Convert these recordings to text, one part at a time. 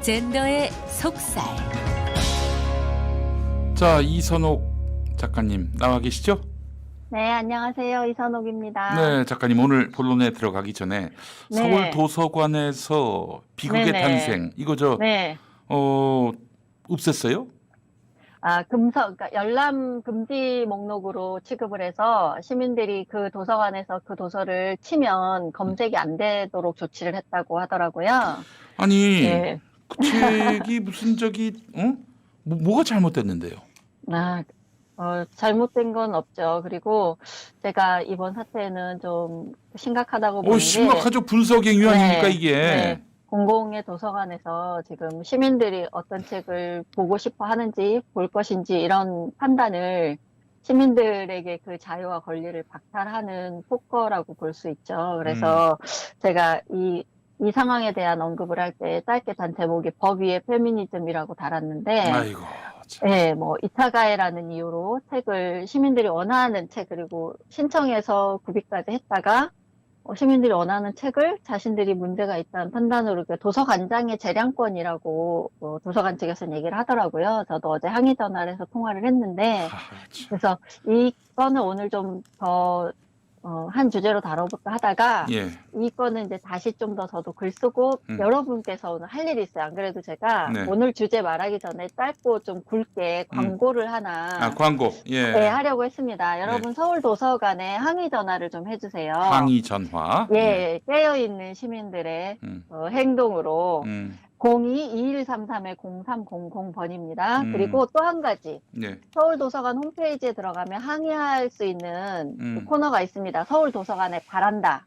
젠더의 속살. 자, 이선옥 작가님 나와 계시죠? 네, 안녕하세요. 이선옥입니다. 네, 작가님 오늘 본론에 들어가기 전에 네. 서울 도서관에서 비극의 네네. 탄생 이거 네. 없앴어요? 그러니까 열람 금지 목록으로 취급을 해서 시민들이 그 도서관에서 그 도서를 치면 검색이 안 되도록 조치를 했다고 하더라고요. 아니, 네. 그 책이 무슨 뭐가 잘못됐는데요? 잘못된 건 없죠. 그리고 제가 이번 사태는 좀 심각하다고 보는 게 심각하죠. 분석의 위원이니까 네, 이게. 네. 공공의 도서관에서 지금 시민들이 어떤 책을 보고 싶어 하는지 볼 것인지 이런 판단을 시민들에게 그 자유와 권리를 박탈하는 폭거라고 볼 수 있죠. 그래서 제가 이 상황에 대한 언급을 할 때 짧게 단 제목이 법 위의 페미니즘이라고 달았는데, 아이고, 참. 네, 이타가에라는 이유로 책을 시민들이 원하는 책 그리고 신청해서 구비까지 했다가 시민들이 원하는 책을 자신들이 문제가 있다는 판단으로 도서관장의 재량권이라고 도서관 측에서는 얘기를 하더라고요. 저도 어제 항의 전화를 해서 통화를 했는데 참. 그래서 이 건을 오늘 좀 더 한 주제로 다뤄볼까 하다가 예. 이 건은 이제 다시 좀 더 저도 글 쓰고 여러분께서 오늘 할 일이 있어요. 안 그래도 제가 네. 오늘 주제 말하기 전에 짧고 좀 굵게 광고를 하나 광고. 네, 하려고 했습니다. 여러분 네. 서울 도서관에 항의 전화를 좀 해주세요. 항의 전화. 예, 깨어있는 시민들의 행동으로 02-2133-0300번입니다. 그리고 또 한 가지 네. 서울도서관 홈페이지에 들어가면 항의할 수 있는 그 코너가 있습니다. 서울도서관에 바란다.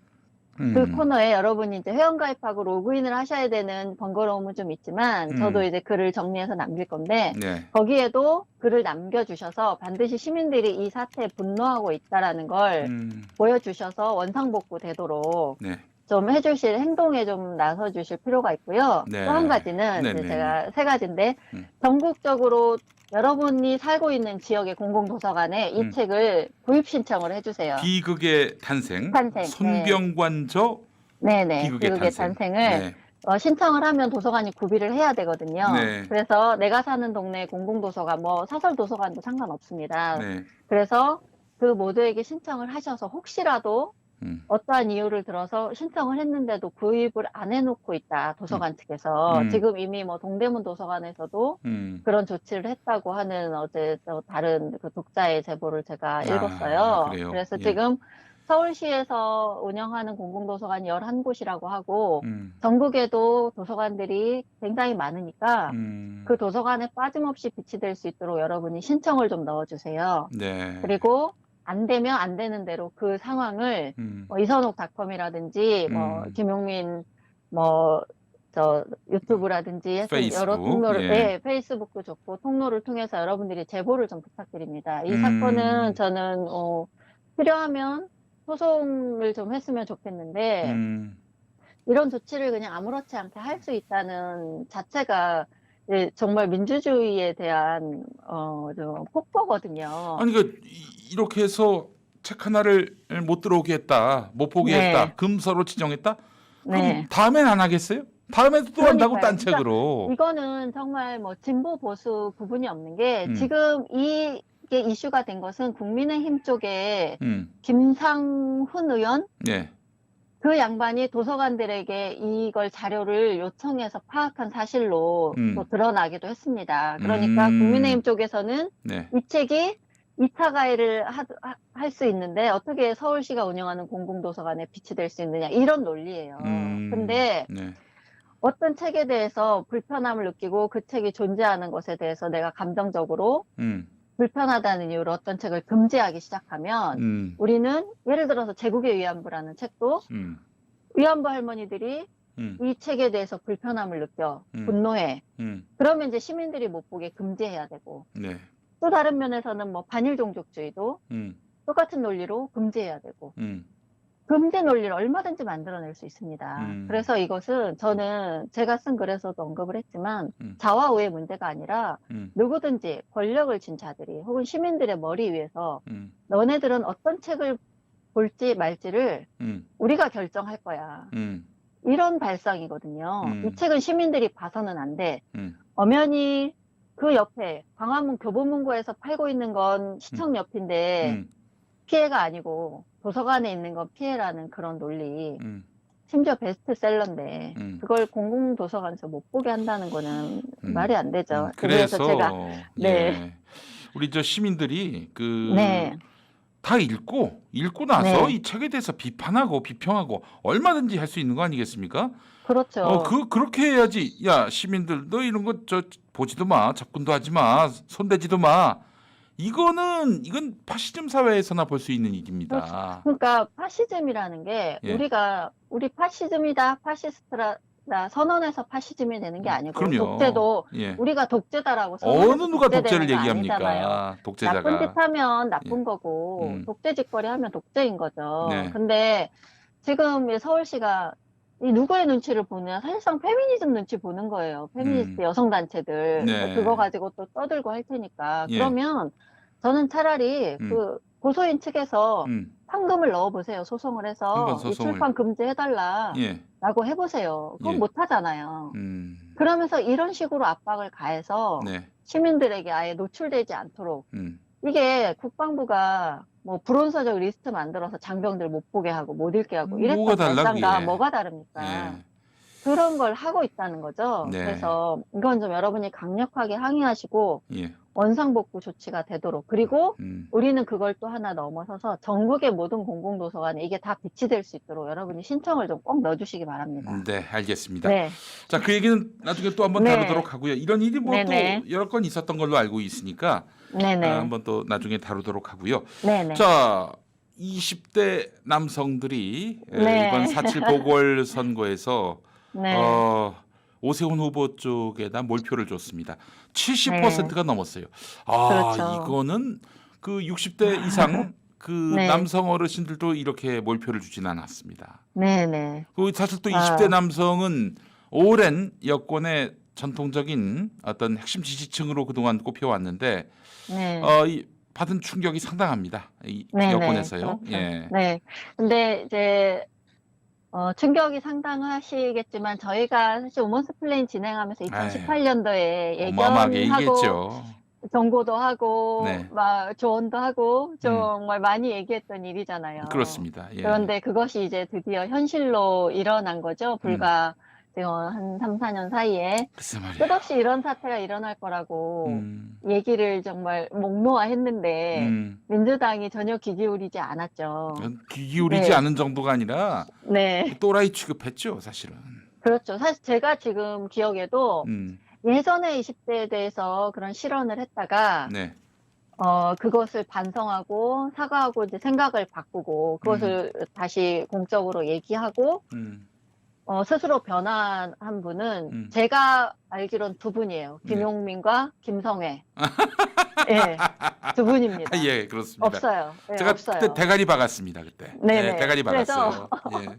그 코너에 여러분이 이제 회원가입하고 로그인을 하셔야 되는 번거로움은 좀 있지만 저도 이제 글을 정리해서 남길 건데 네. 거기에도 글을 남겨주셔서 반드시 시민들이 이 사태에 분노하고 있다라는 걸 보여주셔서 원상복구 되도록 네. 좀 해주실 행동에 좀 나서주실 필요가 있고요. 네. 또 한 가지는 네네. 이제 제가 세 가지인데 전국적으로 여러분이 살고 있는 지역의 공공도서관에 이 책을 구입 신청을 해주세요. 비극의 탄생. 탄생, 손병관저 네네. 비극의 탄생을 네. 신청을 하면 도서관이 구비를 해야 되거든요. 네. 그래서 내가 사는 동네 공공도서관, 사설도서관도 상관없습니다. 네. 그래서 그 모두에게 신청을 하셔서 혹시라도 어떠한 이유를 들어서 신청을 했는데도 구입을 안 해놓고 있다. 도서관 측에서. 지금 이미 동대문 도서관에서도 그런 조치를 했다고 하는 어제 다른 그 독자의 제보를 제가 읽었어요. 그래요? 그래서 예. 지금 서울시에서 운영하는 공공도서관이 11곳이라고 하고 전국에도 도서관들이 굉장히 많으니까 그 도서관에 빠짐없이 비치될 수 있도록 여러분이 신청을 좀 넣어주세요. 네. 그리고 안 되면 안 되는 대로 그 상황을 이선옥닷컴이라든지 김용민 유튜브라든지 하여튼 여러 페이스북, 통로를 예. 네, 페이스북도 좋고 통로를 통해서 여러분들이 제보를 좀 부탁드립니다. 이 사건은 저는 필요하면 소송을 좀 했으면 좋겠는데 이런 조치를 그냥 아무렇지 않게 할 수 있다는 자체가 정말 민주주의에 대한 좀 폭거거든요. 아니 이렇게 해서 책 하나를 못 들어오게 했다. 못 보게 네. 했다. 금서로 지정했다. 그럼 네. 다음엔 안 하겠어요? 다음에도 또 한다고 그러니까요. 딴 책으로. 이거는 정말 진보 보수 구분이 없는 게 지금 이게 이슈가 된 것은 국민의힘 쪽에 김상훈 의원 네. 그 양반이 도서관들에게 이걸 자료를 요청해서 파악한 사실로 또 드러나기도 했습니다. 그러니까 국민의힘 쪽에서는 네. 이 책이 이타가해를 할 수 있는데 어떻게 서울시가 운영하는 공공도서관에 비치될 수 있느냐 이런 논리예요. 근데 네. 어떤 책에 대해서 불편함을 느끼고 그 책이 존재하는 것에 대해서 내가 감정적으로 불편하다는 이유로 어떤 책을 금지하기 시작하면 우리는 예를 들어서 제국의 위안부라는 책도 위안부 할머니들이 이 책에 대해서 불편함을 느껴 분노해. 그러면 이제 시민들이 못 보게 금지해야 되고 네. 또 다른 면에서는 반일 종족주의도 똑같은 논리로 금지해야 되고 금지 논리를 얼마든지 만들어낼 수 있습니다. 그래서 이것은 저는 제가 쓴 글에서도 언급을 했지만 자화우의 문제가 아니라 누구든지 권력을 쥔 자들이 혹은 시민들의 머리 위에서 너네들은 어떤 책을 볼지 말지를 우리가 결정할 거야. 이런 발상이거든요. 이 책은 시민들이 봐서는 안 돼. 음, 엄연히 그 옆에 광화문 교보문고에서 팔고 있는 건 시청 옆인데 음, 피해가 아니고 도서관에 있는 건 피해라는 그런 논리. 음, 심지어 베스트셀러인데 음. 그걸 공공도서관에서 못 보게 한다는 거는 음. 말이 안 되죠. 그래서 제가 네, 예, 우리 저 시민들이 네, 다 읽고 나서 네, 이 책에 대해서 비판하고 비평하고 얼마든지 할 수 있는 거 아니겠습니까? 그렇죠. 그렇게 해야지. 야, 시민들, 너 이런 거 저 보지도 마, 접근도 하지 마, 손대지도 마. 이건 파시즘 사회에서나 볼 수 있는 일입니다. 그러니까 파시즘이라는 게 예, 우리 파시즘이다, 파시스트라 선언해서 파시즘이 되는 게 아니고 그럼요. 독재도 예. 우리가 독재다라고 어느 선언해서 누가 독재되는 독재를 거 아니잖아요. 얘기합니까? 나쁜 짓 독재자가. 하면 예. 나쁜 거고 음, 독재짓거리 하면 독재인 거죠. 네. 근데 지금 이 서울시가 이 누구의 눈치를 보냐? 사실상 페미니즘 눈치 보는 거예요. 페미니스트 음, 여성단체들. 그거 네. 가지고 또 떠들고 할 테니까. 예, 그러면 저는 차라리 음, 그 고소인 측에서 음. 판금을 넣어보세요. 소송을 한번 해서 이 소송을. 출판 금지해달라라고 예, 해보세요. 그건 예. 못 하잖아요. 음, 그러면서 이런 식으로 압박을 가해서 네. 시민들에게 아예 노출되지 않도록 음. 이게 국방부가 뭐 불온서적 리스트 만들어서 장병들 못 보게 하고 못 읽게 하고 뭐가 이랬던 달라 발상과 그게. 뭐가 다릅니까? 예, 그런 걸 하고 있다는 거죠. 네. 그래서 이건 좀 여러분이 강력하게 항의하시고 예, 원상복구 조치가 되도록 그리고 음. 우리는 그걸 또 하나 넘어서서 전국의 모든 공공도서관에 이게 다 비치될 수 있도록 여러분이 신청을 좀 꼭 넣어주시기 바랍니다. 네, 알겠습니다. 네, 자, 그 얘기는 나중에 또 한번 네, 다루도록 하고요. 이런 일이 뭐 또 네네, 여러 건 있었던 걸로 알고 있으니까 네네, 한번 또 나중에 다루도록 하고요. 네네, 자, 20대 남성들이 이번 네, 4.7 보궐선거에서 네, 어, 오세훈 후보 쪽에다 몰표를 줬습니다. 네, 70%가 넘었어요. 그렇죠. 이거는 그 60대 이상 그 네, 남성 어르신들도 이렇게 몰표를 주진 않았습니다. 네네, 그 사실 또 20대 아, 남성은 오랜 여권의 전통적인 어떤 핵심 지지층으로 그동안 꼽혀왔는데 네. 받은 충격이 상당합니다. 이 네네, 여권에서요. 그렇죠. 예. 네. 근데 이제, 충격이 상당하시겠지만, 저희가 사실 우먼스 플레인 진행하면서 아유, 2018년도에 어마어마하게 예견하고, 얘기했죠. 경고도 하고, 네, 막 조언도 하고, 음, 정말 많이 얘기했던 일이잖아요. 그렇습니다. 예, 그런데 그것이 이제 드디어 현실로 일어난 거죠. 음, 불과 지금 한 3, 4년 사이에. 글쎄 말이에요. 끝없이 이런 사태가 일어날 거라고 음, 얘기를 정말 목놓아했는데 음, 민주당이 전혀 귀 기울이지 않았죠. 귀 기울이지 네, 않은 정도가 아니라 네, 또라이 취급했죠, 사실은. 그렇죠. 사실 제가 지금 기억에도 음, 예전에 20대에 대해서 그런 실언을 했다가 네, 그것을 반성하고 사과하고 이제 생각을 바꾸고 음, 그것을 다시 공적으로 얘기하고 음, 스스로 변화한 분은 음, 제가 알기론 두 분이에요. 네. 김용민과 김성회. 예, 두 분입니다. 예, 그렇습니다. 없어요. 예, 제가 그때 없어요. 대가리 박았습니다, 그때. 예, 네네. 대가리 박았어요. 예.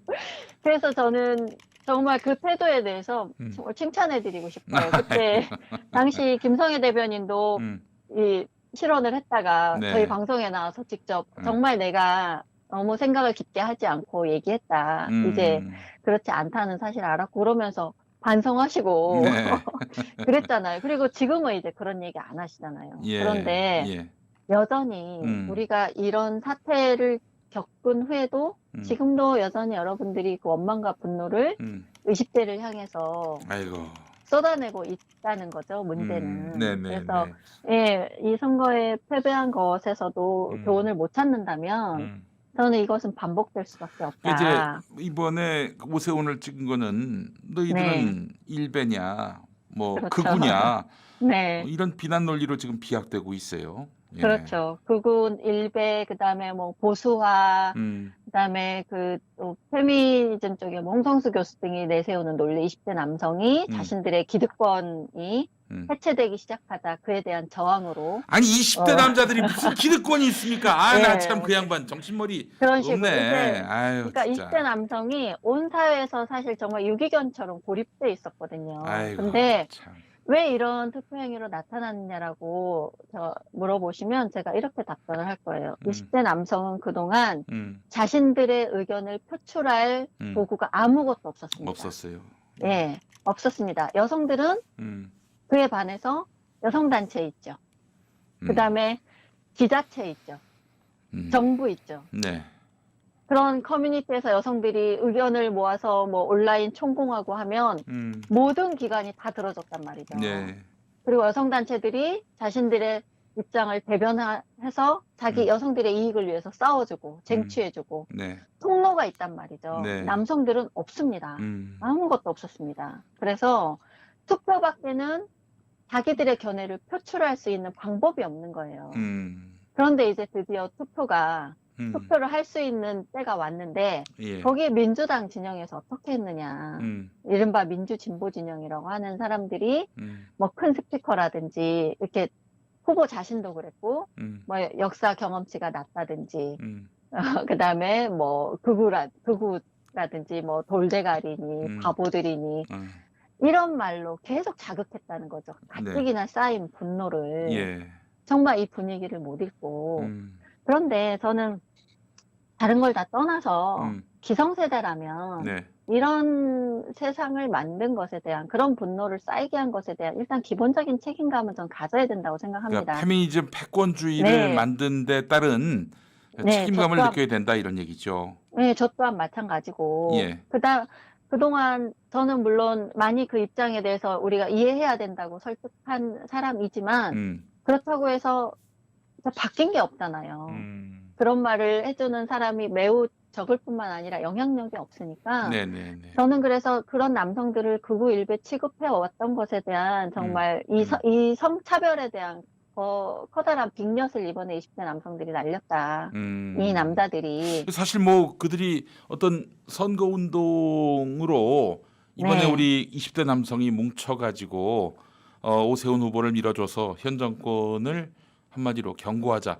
그래서 저는 정말 그 태도에 대해서 음. 정말 칭찬해드리고 싶어요. 그때, 당시 김성애 대변인도 음, 이 실언을 했다가 저희 네. 방송에 나와서 직접 음, 정말 내가 너무 생각을 깊게 하지 않고 얘기했다. 이제 음, 그렇지 않다는 사실을 알았고 그러면서 반성하시고 네. 그랬잖아요. 그리고 지금은 이제 그런 얘기 안 하시잖아요. 예, 그런데 예. 여전히 음, 우리가 이런 사태를 겪은 후에도 음, 지금도 여전히 여러분들이 그 원망과 분노를 음. 20대를 향해서 아이고. 쏟아내고 있다는 거죠, 문제는. 네네네. 그래서, 예, 이 선거에 패배한 것에서도 음, 교훈을 못 찾는다면 음. 저는 이것은 반복될 수밖에 그 이제 없다. 이번에 오세훈을 찍은 거는 네, 너희들은 일배냐, 뭐 그렇죠. 극우냐, 네. 이런 비난 논리로 지금 비약되고 있어요. 예. 그렇죠. 극우 일배, 그 다음에 뭐 보수화, 음, 그다음에 그 또 페미니즘 쪽에 뭐 홍성수 교수 등이 내세우는 논리 20대 남성이 음, 자신들의 기득권이 음. 해체되기 시작하다 그에 대한 저항으로 아니 20대 어, 남자들이 무슨 기득권이 있습니까? 아, 나 참 예, 그 양반 정신머리 그런 식으로 없네. 이제 아유, 그러니까 20대 진짜. 남성이 온 사회에서 사실 정말 유기견처럼 고립돼 있었거든요. 아이고, 근데 참. 왜 이런 투표 행위로 나타났느냐라고 물어보시면 제가 이렇게 답변을 할 거예요. 20대 남성은 그동안 자신들의 의견을 표출할 도구가 아무것도 없었습니다. 없었어요. 예, 없었습니다. 여성들은 그에 반해서 여성단체 있죠. 그 다음에 지자체 있죠. 정부 있죠. 네. 그런 커뮤니티에서 여성들이 의견을 모아서 뭐 온라인 총공하고 하면 모든 기관이 다 들어줬단 말이죠. 네. 그리고 여성단체들이 자신들의 입장을 대변해서 자기 여성들의 이익을 위해서 싸워주고 쟁취해주고 네. 통로가 있단 말이죠. 네. 남성들은 없습니다. 아무것도 없었습니다. 그래서 투표밖에는 자기들의 견해를 표출할 수 있는 방법이 없는 거예요. 그런데 이제 드디어 투표를 할 수 있는 때가 왔는데 예. 거기에 민주당 진영에서 어떻게 했느냐. 이른바 민주진보 진영이라고 하는 사람들이 뭐 큰 스피커라든지 이렇게 후보 자신도 그랬고 뭐 역사 경험치가 낮다든지 그다음에 뭐 극우라든지 뭐 돌대가리니 바보들이니 이런 말로 계속 자극했다는 거죠. 가뜩이나 쌓인 분노를. 예. 정말 이 분위기를 못 읽고 그런데 저는 다른 걸 다 떠나서 기성세대라면 네. 이런 세상을 만든 것에 대한 그런 분노를 쌓이게 한 것에 대한 일단 기본적인 책임감은 전 가져야 된다고 생각합니다. 그러니까 페미니즘 패권주의를 네. 만든 데 따른 네, 책임감을 저 또한- 느껴야 된다 이런 얘기죠. 네, 저 또한 마찬가지고 예. 그동안 저는 물론 많이 그 입장에 대해서 우리가 이해해야 된다고 설득한 사람이지만 그렇다고 해서 바뀐 게 없잖아요. 그런 말을 해주는 사람이 매우 적을 뿐만 아니라 영향력이 없으니까 네네네. 저는 그래서 그런 남성들을 극우일배 취급해 왔던 것에 대한 정말 이 성차별에 대한 커다란 빅엿을 이번에 20대 남성들이 날렸다. 이 남자들이. 사실 뭐 그들이 어떤 선거 운동으로 이번에 네. 우리 20대 남성이 뭉쳐가지고 오세훈 후보를 밀어줘서 현 정권을 한마디로 경고하자.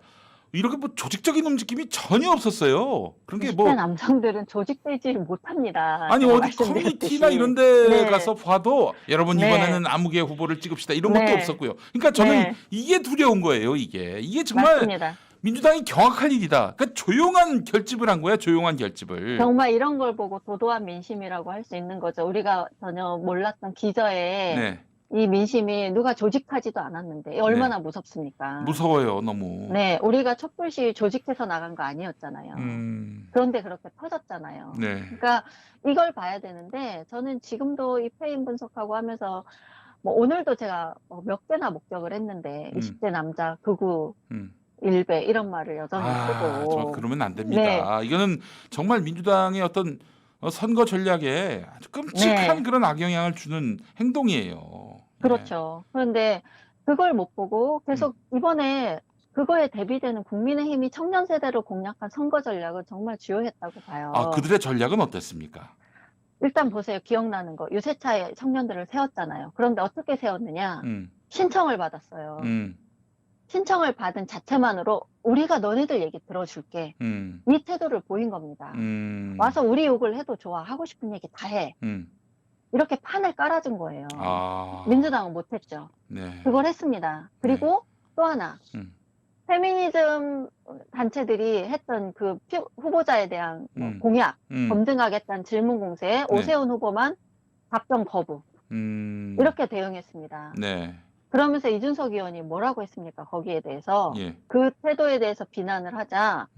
이렇게 뭐 조직적인 움직임이 전혀 없었어요. 그런 게 20대 뭐 남성들은 조직되지 못합니다. 아니 제가 어디 말씀드렸듯이. 커뮤니티나 이런 데 네. 가서 봐도 여러분 네. 이번에는 아무개 후보를 찍읍시다 이런 것도 네. 없었고요. 그러니까 저는 네. 이게 두려운 거예요. 이게 정말 맞습니다. 민주당이 경악할 일이다. 그러니까 조용한 결집을 한 거야. 조용한 결집을. 정말 이런 걸 보고 도도한 민심이라고 할 수 있는 거죠. 우리가 전혀 몰랐던 기저에 네. 이 민심이 누가 조직하지도 않았는데 얼마나 무섭습니까? 무서워요. 너무. 네, 우리가 촛불 시위 조직해서 나간 거 아니었잖아요. 그런데 그렇게 터졌잖아요. 네. 그러니까 이걸 봐야 되는데 저는 지금도 이 페인 분석하고 하면서 뭐 오늘도 제가 몇 개나 목격을 했는데 20대 남자 극우 일배 이런 말을 여전히 쓰고 정말 그러면 안 됩니다. 네. 이거는 정말 민주당의 어떤 선거 전략에 아주 끔찍한 네. 그런 악영향을 주는 행동이에요. 그렇죠. 그런데 그걸 못 보고 계속 이번에 그거에 대비되는 국민의힘이 청년 세대를 공략한 선거 전략은 정말 주요했다고 봐요. 그들의 전략은 어땠습니까? 일단 보세요. 기억나는 거. 유세차에 청년들을 세웠잖아요. 그런데 어떻게 세웠느냐? 신청을 받았어요. 신청을 받은 자체만으로 우리가 너네들 얘기 들어줄게. 이 태도를 보인 겁니다. 와서 우리 욕을 해도 좋아. 하고 싶은 얘기 다 해. 이렇게 판을 깔아준 거예요. 민주당은 못했죠. 네. 그걸 했습니다. 그리고 또 하나. 페미니즘 단체들이 했던 그 후보자에 대한 공약, 검증하겠다는 질문 공세에 오세훈 후보만 답변 거부. 이렇게 대응했습니다. 네. 그러면서 이준석 의원이 뭐라고 했습니까? 거기에 대해서 예. 그 태도에 대해서 비난을 하자.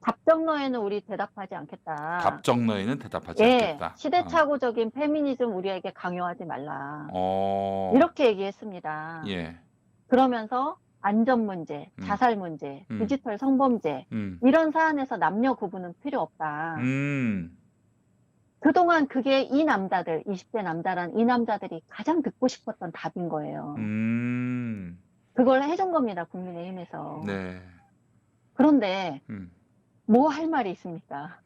답정너에는 우리 대답하지 않겠다. 답정너에는 대답하지 예, 않겠다. 시대착오적인 페미니즘 우리에게 강요하지 말라. 이렇게 얘기했습니다. 예. 그러면서 안전 문제, 자살 문제, 디지털 성범죄 이런 사안에서 남녀 구분은 필요 없다. 그동안 그게 이 남자들, 20대 남자란 이 남자들이 가장 듣고 싶었던 답인 거예요. 그걸 해준 겁니다, 국민의힘에서. 네. 그런데 뭐 할 말이 있습니까?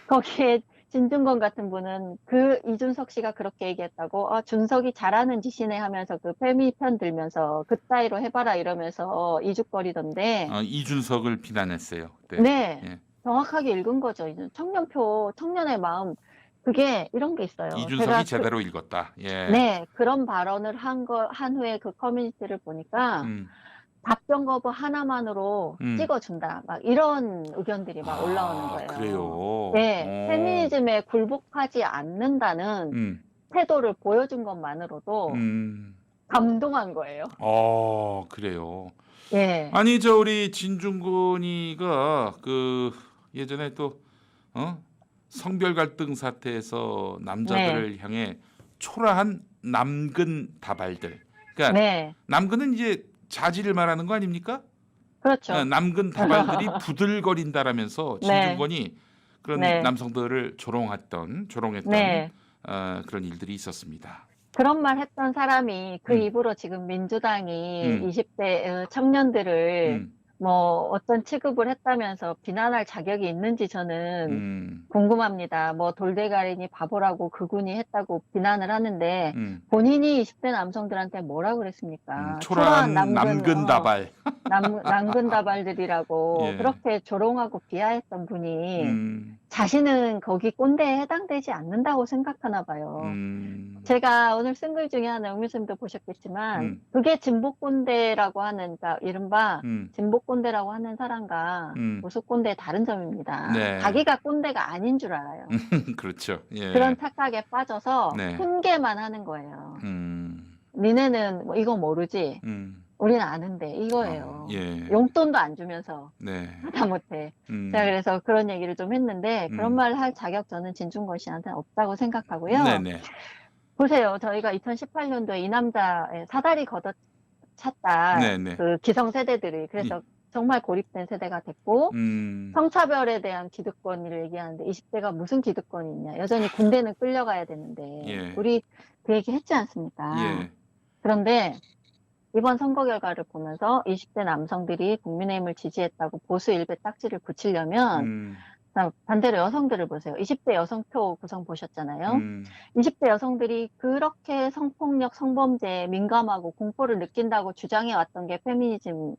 거기에 진중권 같은 분은 그 이준석 씨가 그렇게 얘기했다고 준석이 잘하는 짓이네 하면서 그 페미 편 들면서 그따위로 해봐라 이러면서 이죽거리던데 이준석을 비난했어요. 네. 예. 정확하게 읽은 거죠. 청년의 마음 그게 이런 게 있어요. 이준석이 제대로 읽었다. 예. 네, 그런 발언을 한 후에 그 커뮤니티를 보니까 답변 거부 하나만으로 찍어준다. 막 이런 의견들이 막 올라오는 거예요. 그래요? 네, 페미니즘에 굴복하지 않는다는 태도를 보여준 것만으로도 감동한 거예요. 그래요. 예. 아니 우리 진중권이가 그 예전에 또 성별 갈등 사태에서 남자들을 향해 초라한 남근 다발들. 그러니까 네, 남근은 이제 자질을 말하는 거 아닙니까? 그렇죠. 남근 다발들이 부들거린다라면서 네, 진중권이 그런 네, 남성들을 조롱했던 네. 그런 일들이 있었습니다. 그런 말 했던 사람이 그 음. 입으로 지금 민주당이 음. 20대 청년들을 음. 뭐 어떤 취급을 했다면서 비난할 자격이 있는지 저는 궁금합니다. 뭐 돌대가리니 바보라고 그군이 했다고 비난을 하는데 본인이 20대 남성들한테 뭐라 그랬습니까? 초라한 초라한 남근 다발. 남근 다발들이라고 예. 그렇게 조롱하고 비하했던 분이 음. 자신은 거기 꼰대에 해당되지 않는다고 생각하나 봐요. 제가 오늘 쓴 글 중에 하나 음유쌤도 보셨겠지만 그게 진보 꼰대라고 하는, 그러니까 이른바 진보 꼰대라고 하는 사람과 보수 꼰대의 다른 점입니다. 네. 자기가 꼰대가 아닌 줄 알아요. 그렇죠. 예. 그런 착각에 빠져서 네. 훈계만 하는 거예요. 니네는 뭐 이거 모르지? 우리는 아는데 이거예요. 예. 용돈도 안 주면서 네. 하다못해. 제가 그래서 그런 얘기를 좀 했는데 그런 말을 할 자격 저는 진중권 씨한테는 없다고 생각하고요. 네네. 보세요. 저희가 2018년도에 이 남자의 사다리 걷어찼다. 네네. 그 기성세대들이. 그래서 정말 고립된 세대가 됐고 성차별에 대한 기득권을 얘기하는데 20대가 무슨 기득권이 있냐. 여전히 군대는 끌려가야 되는데 예. 우리 그 얘기 했지 않습니까? 예. 그런데 이번 선거 결과를 보면서 20대 남성들이 국민의힘을 지지했다고 보수 일배 딱지를 붙이려면 반대로 여성들을 보세요. 20대 여성표 구성 보셨잖아요. 20대 여성들이 그렇게 성폭력, 성범죄에 민감하고 공포를 느낀다고 주장해왔던 게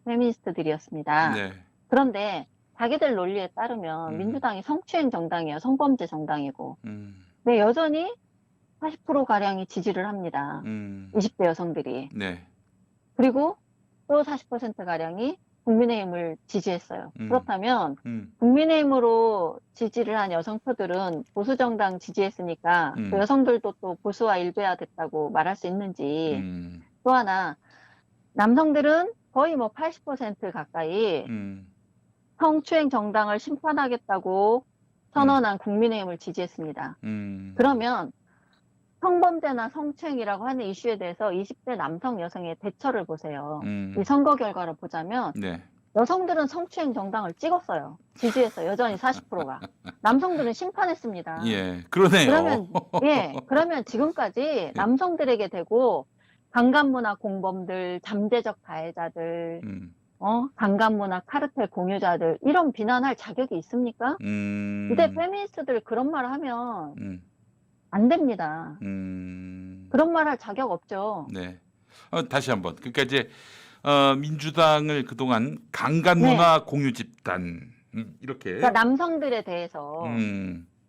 페미니스트들이었습니다. 네. 그런데 자기들 논리에 따르면 민주당이 성추행 정당이에요. 성범죄 정당이고. 근데 여전히 40%가량이 지지를 합니다. 20대 여성들이. 네. 그리고 또 40%가량이 국민의힘을 지지했어요. 그렇다면 국민의힘으로 지지를 한 여성표들은 보수정당 지지했으니까 그 여성들도 또 보수와 일배화됐다고 말할 수 있는지. 또 하나, 남성들은 거의 뭐 80% 가까이 성추행 정당을 심판하겠다고 선언한 국민의힘을 지지했습니다. 그러면 성범죄나 성추행이라고 하는 이슈에 대해서 20대 남성 여성의 대처를 보세요. 이 선거 결과를 보자면 네. 여성들은 성추행 정당을 찍었어요. 지지했어요. 여전히 40%가. 남성들은 심판했습니다. 예. 그러네요. 그러면 지금까지 남성들에게 대고 강간문화 공범들, 잠재적 가해자들, 강간문화 카르텔 공유자들 이런 비난할 자격이 있습니까? 근데 페미니스트들 그런 말 하면 안 됩니다. 그런 말 할 자격 없죠. 네. 다시 한번. 그러니까 이제 민주당을 그동안 강간문화 공유 집단 이렇게. 그러니까 남성들에 대해서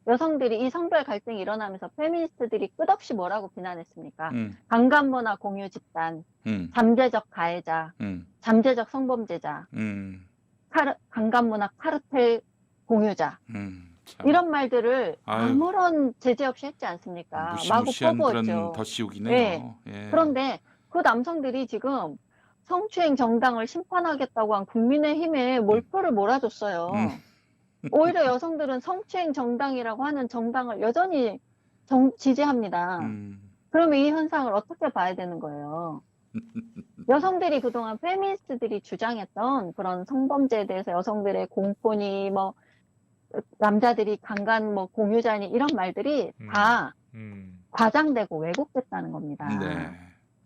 여성들이 이 성별 갈등이 일어나면서 페미니스트들이 끝없이 뭐라고 비난했습니까? 강간문화 공유 집단, 잠재적 가해자, 잠재적 성범죄자, 강간문화 카르텔 공유자. 이런 말들을 아무런 제재 없이 했지 않습니까? 마구 무시무시한 퍼부었죠. 그런 덧씌우기네요. 네. 예. 그런데 그 남성들이 지금 성추행 정당을 심판하겠다고 한 국민의힘에 몰표를 몰아줬어요. 오히려 여성들은 성추행 정당이라고 하는 정당을 여전히 지지합니다. 그러면 이 현상을 어떻게 봐야 되는 거예요? 여성들이 그동안 페미니스트들이 주장했던 그런 성범죄에 대해서 여성들의 공포니 뭐 남자들이 강간 뭐 공유자니 이런 말들이 다 과장되고 왜곡됐다는 겁니다. 네.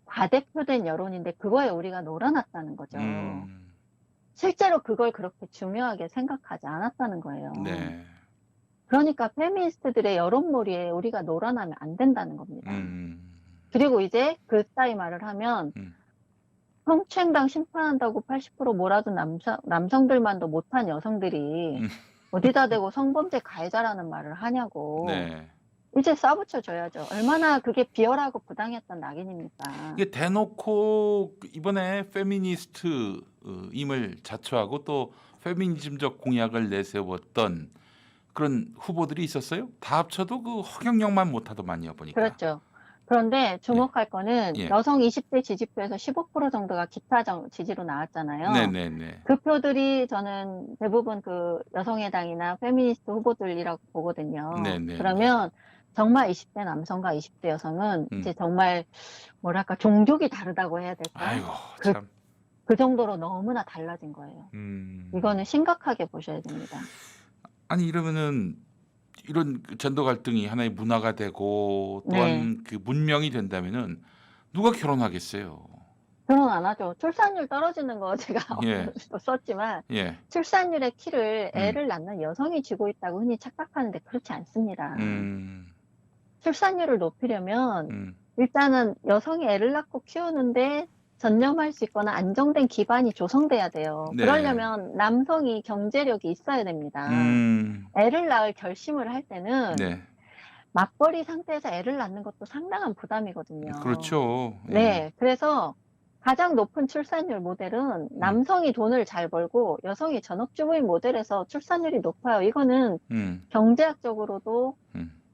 과대표된 여론인데 그거에 우리가 놀아났다는 거죠. 실제로 그걸 그렇게 중요하게 생각하지 않았다는 거예요. 네. 그러니까 페미니스트들의 여론몰이에 우리가 놀아나면 안 된다는 겁니다. 그리고 이제 그따위 말을 하면 성추행당 심판한다고 80% 몰아둔 남성들만도 못한 여성들이 어디다 대고 성범죄 가해자라는 말을 하냐고. 네. 이제 쏴붙여줘야죠. 얼마나 그게 비열하고 부당했던 낙인입니까? 이게 대놓고 이번에 페미니스트임을 자처하고 또 페미니즘적 공약을 내세웠던 그런 후보들이 있었어요? 다 합쳐도 그 허경영만 못하더만요, 보니까. 그렇죠. 그런데 주목할 거는 예. 여성 20대 지지표에서 15% 정도가 기타 지지로 나왔잖아요. 네네네. 그 표들이 저는 대부분 그 여성의당이나 페미니스트 후보들이라고 보거든요. 네네네. 그러면 정말 20대 남성과 20대 여성은 음. 이제 정말 뭐랄까 종족이 다르다고 해야 될까? 아이고 그, 참. 그 정도로 너무나 달라진 거예요. 이거는 심각하게 보셔야 됩니다. 아니 이러면은 이런 그 젠더 갈등이 하나의 문화가 되고 또한 그 문명이 된다면은 누가 결혼하겠어요? 결혼 안 하죠. 출산율 떨어지는 거 제가 예. 또 썼지만 예. 출산율의 키를 애를 낳는 여성이 쥐고 있다고 흔히 착각하는데 그렇지 않습니다. 출산율을 높이려면 일단은 여성이 애를 낳고 키우는데 전념할 수 있거나 안정된 기반이 조성돼야 돼요. 네. 그러려면 남성이 경제력이 있어야 됩니다. 애를 낳을 결심을 할 때는 네. 맞벌이 상태에서 애를 낳는 것도 상당한 부담이거든요. 그렇죠. 예. 네, 그래서 가장 높은 출산율 모델은 남성이 돈을 잘 벌고 여성이 전업주부인 모델에서 출산율이 높아요. 이거는 경제학적으로도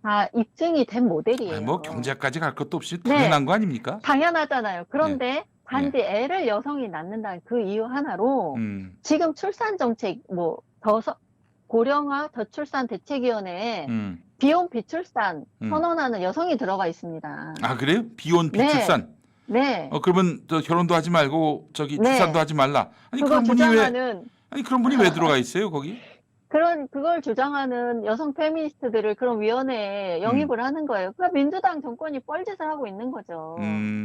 다 입증이 된 모델이에요. 아니, 뭐 경제까지 갈 것도 없이 당연한 거 아닙니까? 당연하잖아요. 그런데 단지 애를 여성이 낳는다는 그 이유 하나로 지금 출산 정책 고령화 저출산 대책위원회에 비혼 비출산 선언하는 여성이 들어가 있습니다. 아 그래요? 비혼 비출산. 네. 그러면 저 결혼도 하지 말고 저기 네. 출산도 하지 말라. 아니 그걸 그런 분이 주장하는 그런 분이 왜 들어가 있어요 거기? 그걸 주장하는 여성 페미니스트들을 그런 위원회에 영입을 하는 거예요. 그러니까 민주당 정권이 뻘짓을 하고 있는 거죠.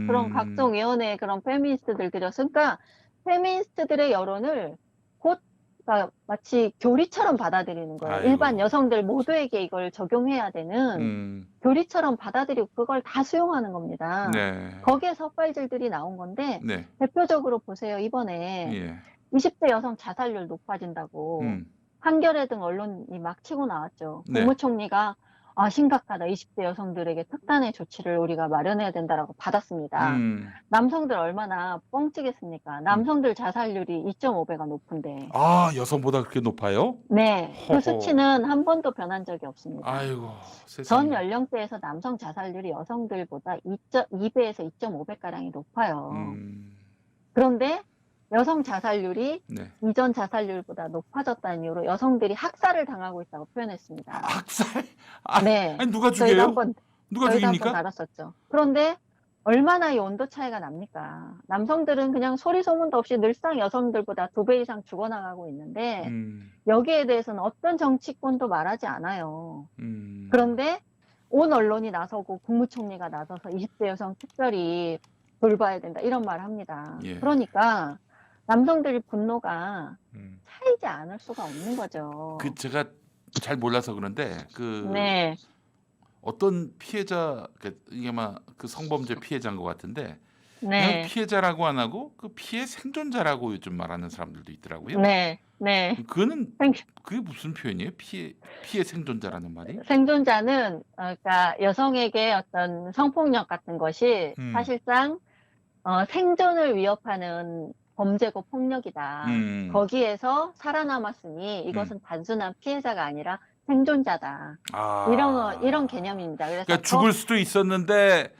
그런 각종 위원회에 그런 페미니스트들 들여서 그러니까 페미니스트들의 여론을 그러니까 마치 교리처럼 받아들이는 거예요. 아이고. 일반 여성들 모두에게 이걸 적용해야 되는 교리처럼 받아들이고 그걸 다 수용하는 겁니다. 네. 거기에 섭발질들이 나온 건데 네. 대표적으로 보세요. 이번에 예. 20대 여성 자살률 높아진다고 한겨레 등 언론이 막 치고 나왔죠. 네. 국무총리가 심각하다. 20대 여성들에게 특단의 조치를 우리가 마련해야 된다라고 받았습니다. 남성들 얼마나 뻥치겠습니까? 남성들 자살률이 2.5배가 높은데. 아 여성보다 그렇게 높아요? 네. 그 허허. 수치는 한 번도 변한 적이 없습니다. 아이고 전 세상에. 연령대에서 남성 자살률이 여성들보다 2.2배에서 2.5배가량이 높아요. 그런데 여성 자살률이 네. 이전 자살률보다 높아졌다는 이유로 여성들이 학살을 당하고 있다고 표현했습니다. 학살? 네. 아니 누가 저희도 죽여요? 한번 누가 죽입니까? 다뤘었죠. 그런데 얼마나 이 온도 차이가 납니까? 남성들은 그냥 소리 소문도 없이 늘상 여성들보다 2배 이상 죽어나가고 있는데 여기에 대해서는 어떤 정치권도 말하지 않아요. 그런데 온 언론이 나서고 국무총리가 나서서 20대 여성 특별히 돌봐야 된다 이런 말을 합니다. 예. 그러니까 남성들의 분노가 차이지 않을 수가 없는 거죠. 제가 잘 몰라서 그런데 네. 어떤 피해자 이게 막 그 성범죄 피해자인 것 같은데 그냥 네. 피해자라고 안 하고 그 피해 생존자라고 요즘 말하는 사람들도 있더라고요. 네. 네. 그게 무슨 표현이에요? 피해 생존자라는 말이? 생존자는 그러니까 여성에게 어떤 성폭력 같은 것이 사실상 생존을 위협하는 범죄고 폭력이다. 거기에서 살아남았으니 이것은 단순한 피해자가 아니라 생존자다. 이런 개념입니다. 그래서 그러니까 죽을 수도 있었는데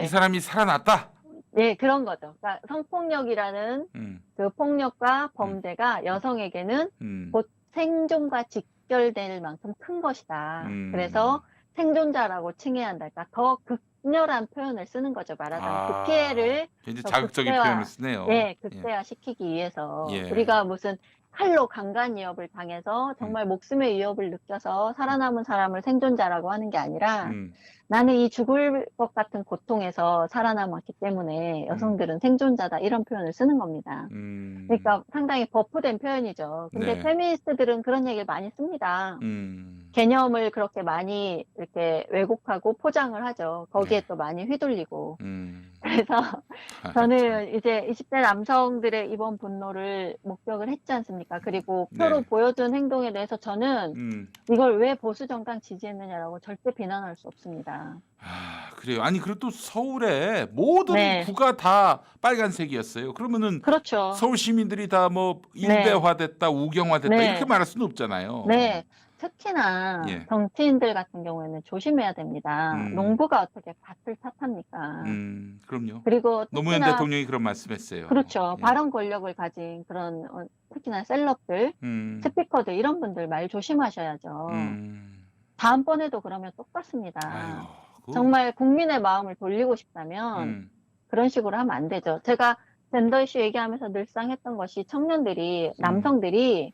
이 사람이 살아났다. 네, 그런 거죠. 그러니까 성폭력이라는 그 폭력과 범죄가 여성에게는 곧 생존과 직결될 만큼 큰 것이다. 그래서 생존자라고 칭해야 한다. 그러니까 더 극렬한 표현을 쓰는 거죠. 말하자면 그 피해를 굉장히 자극적인 표현을 쓰네요. 네, 극대화시키기 위해서 예. 우리가 무슨 칼로 강간 위협을 당해서 정말 목숨의 위협을 느껴서 살아남은 사람을 생존자라고 하는 게 아니라 나는 이 죽을 것 같은 고통에서 살아남았기 때문에 여성들은 생존자다 이런 표현을 쓰는 겁니다. 그러니까 상당히 버프된 표현이죠. 근데 네. 페미니스트들은 그런 얘기를 많이 씁니다. 개념을 그렇게 많이 이렇게 왜곡하고 포장을 하죠. 거기에 또 많이 휘둘리고. 그래서 아, 참. 저는 이제 20대 남성들의 이번 분노를 목격을 했지 않습니까? 그리고 표로 네. 보여준 행동에 대해서 저는 음. 이걸 왜 보수 정당 지지했느냐라고 절대 비난할 수 없습니다. 아, 그래요. 아니, 그리고 또 서울에 모든 네, 구가 다 빨간색이었어요. 그러면은 그렇죠. 서울 시민들이 다 뭐 네, 일대화됐다, 우경화됐다 이렇게 네, 말할 수는 없잖아요. 네. 특히나 예. 정치인들 같은 경우에는 조심해야 됩니다. 음. 농부가 어떻게 밭을 탓합니까? 그럼요. 그리고 노무현 특히나 대통령이 그런 말씀했어요. 그렇죠. 예. 발언 권력을 가진 그런 특히나 셀럽들, 음. 스피커들 이런 분들 말 조심하셔야죠. 음. 다음번에도 그러면 아유, 똑같습니다. 그 정말 국민의 마음을 돌리고 싶다면 음. 그런 식으로 하면 안 되죠. 제가 젠더 이슈 얘기하면서 늘상 했던 것이 청년들이, 남성들이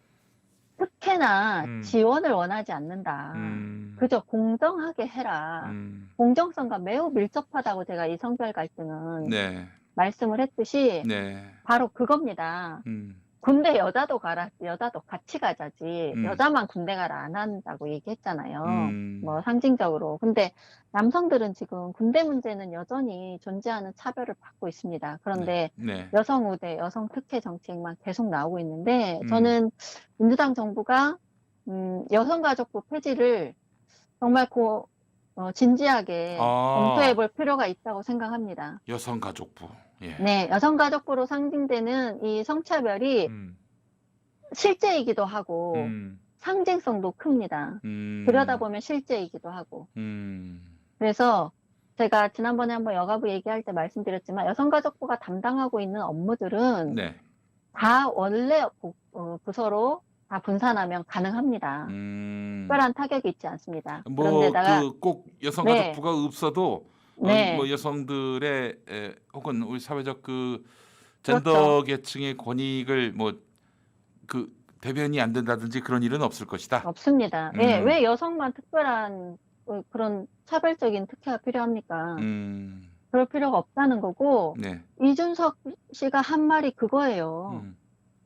특혜나 음. 지원을 원하지 않는다. 음. 그저 공정하게 해라. 음. 공정성과 매우 밀접하다고 제가 이 성별 갈등은 네. 말씀을 했듯이 네. 바로 그겁니다. 음. 군대 여자도 가라, 여자도 같이 가자지. 음. 여자만 군대 가라 안 한다고 얘기했잖아요. 음. 뭐 상징적으로. 근데 남성들은 지금 군대 문제는 여전히 존재하는 차별을 받고 있습니다. 그런데 네. 여성 우대, 여성 특혜 정책만 계속 나오고 있는데 음. 저는 민주당 정부가 여성가족부 폐지를 정말 진지하게 검토해 아, 볼 필요가 있다고 생각합니다. 여성가족부. 예. 네, 여성가족부로 상징되는 이 성차별이 음. 실제이기도 하고 음. 상징성도 큽니다. 음. 들여다보면 실제이기도 하고. 음. 그래서 제가 지난번에 한번 여가부 얘기할 때 말씀드렸지만 여성가족부가 담당하고 있는 업무들은 네. 다 원래 부서로 다 분산하면 가능합니다. 특별한 타격이 있지 않습니다. 뭐 그런데다가 그 꼭 네, 여성가족부가 없어도 네, 뭐 여성들의 혹은 우리 사회적 그 그렇죠. 젠더 계층의 권익을 뭐 그 대변이 안 된다든지 그런 일은 없을 것이다. 없습니다. 예, 음. 왜 여성만 특별한 그런 차별적인 특혜가 필요합니까? 그럴 필요가 없다는 거고, 네. 이준석 씨가 한 말이 그거예요.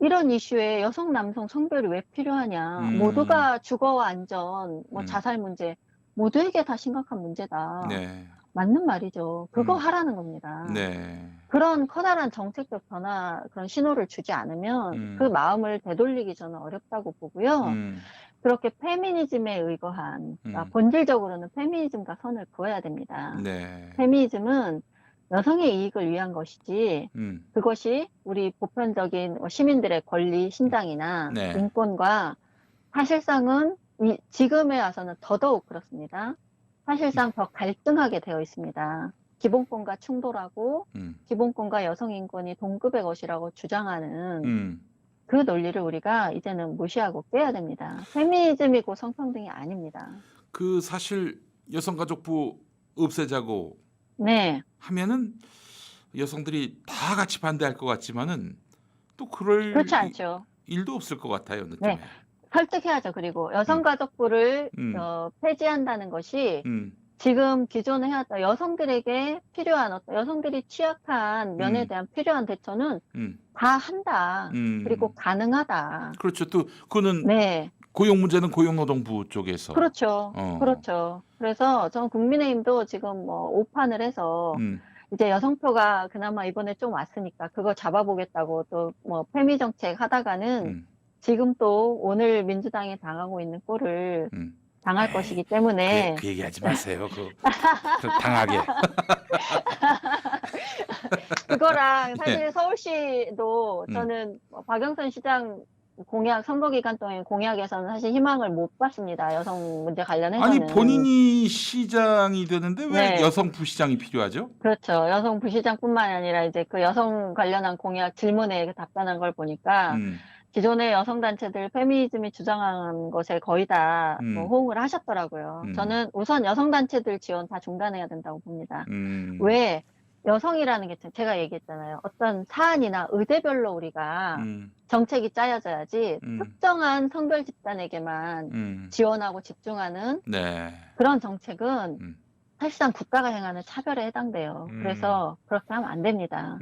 이런 이슈에 여성, 남성 성별이 왜 필요하냐. 모두가 주거와 안전, 뭐 자살 문제, 모두에게 다 심각한 문제다. 네. 맞는 말이죠. 그거 하라는 겁니다. 네. 그런 커다란 정책적 변화, 그런 신호를 주지 않으면 그 마음을 되돌리기 저는 어렵다고 보고요. 그렇게 페미니즘에 의거한, 그러니까 본질적으로는 페미니즘과 선을 그어야 됩니다. 네. 페미니즘은 여성의 이익을 위한 것이지, 그것이 우리 보편적인 시민들의 권리, 신장이나 네. 인권과 사실상은 지금에 와서는 더더욱 그렇습니다. 사실상 더 갈등하게 되어 있습니다. 기본권과 충돌하고 기본권과 여성 인권이 동급의 것이라고 주장하는 그 논리를 우리가 이제는 무시하고 깨야 됩니다. 페미니즘이고 성평등이 아닙니다. 그 사실 여성가족부 없애자고 네, 하면은 여성들이 다 같이 반대할 것 같지만은 또 그럴 그렇지 않죠. 일도 없을 것 같아요, 느낌에. 네, 설득해야죠. 그리고 여성가족부를 폐지한다는 것이 음. 지금 기존에 해왔던 여성들에게 필요한 여성들이 취약한 면에 대한 필요한 대처는 다 한다. 그리고 가능하다. 그렇죠. 또 그거는 네, 고용 문제는 고용노동부 쪽에서. 그렇죠. 그렇죠. 그래서 전 국민의힘도 지금 뭐 오판을 해서 이제 여성표가 그나마 이번에 좀 왔으니까 그거 잡아보겠다고 또 뭐 페미 정책 하다가는 지금 또 오늘 민주당이 당하고 있는 꼴을 당할 에이, 것이기 때문에 그 얘기하지 마세요. 그 당하게. 그거랑 예. 사실 서울시도 저는 박영선 시장 공약 선거 기간 동안 공약에서는 사실 희망을 못 봤습니다. 여성 문제 관련해서는. 아니 본인이 시장이 되는데 왜 네. 여성 부시장이 필요하죠? 그렇죠. 여성 부시장뿐만 아니라 이제 그 여성 관련한 공약 질문에 답변한 걸 보니까 기존의 여성 단체들 페미니즘이 주장한 것에 거의 다 뭐 호응을 하셨더라고요. 저는 우선 여성 단체들 지원 다 중단해야 된다고 봅니다. 왜 여성이라는 게 제가 얘기했잖아요. 어떤 사안이나 의대별로 우리가 정책이 짜여져야지 특정한 성별 집단에게만 지원하고 집중하는 네. 그런 정책은 사실상 국가가 행하는 차별에 해당돼요. 그래서 그렇게 하면 안 됩니다.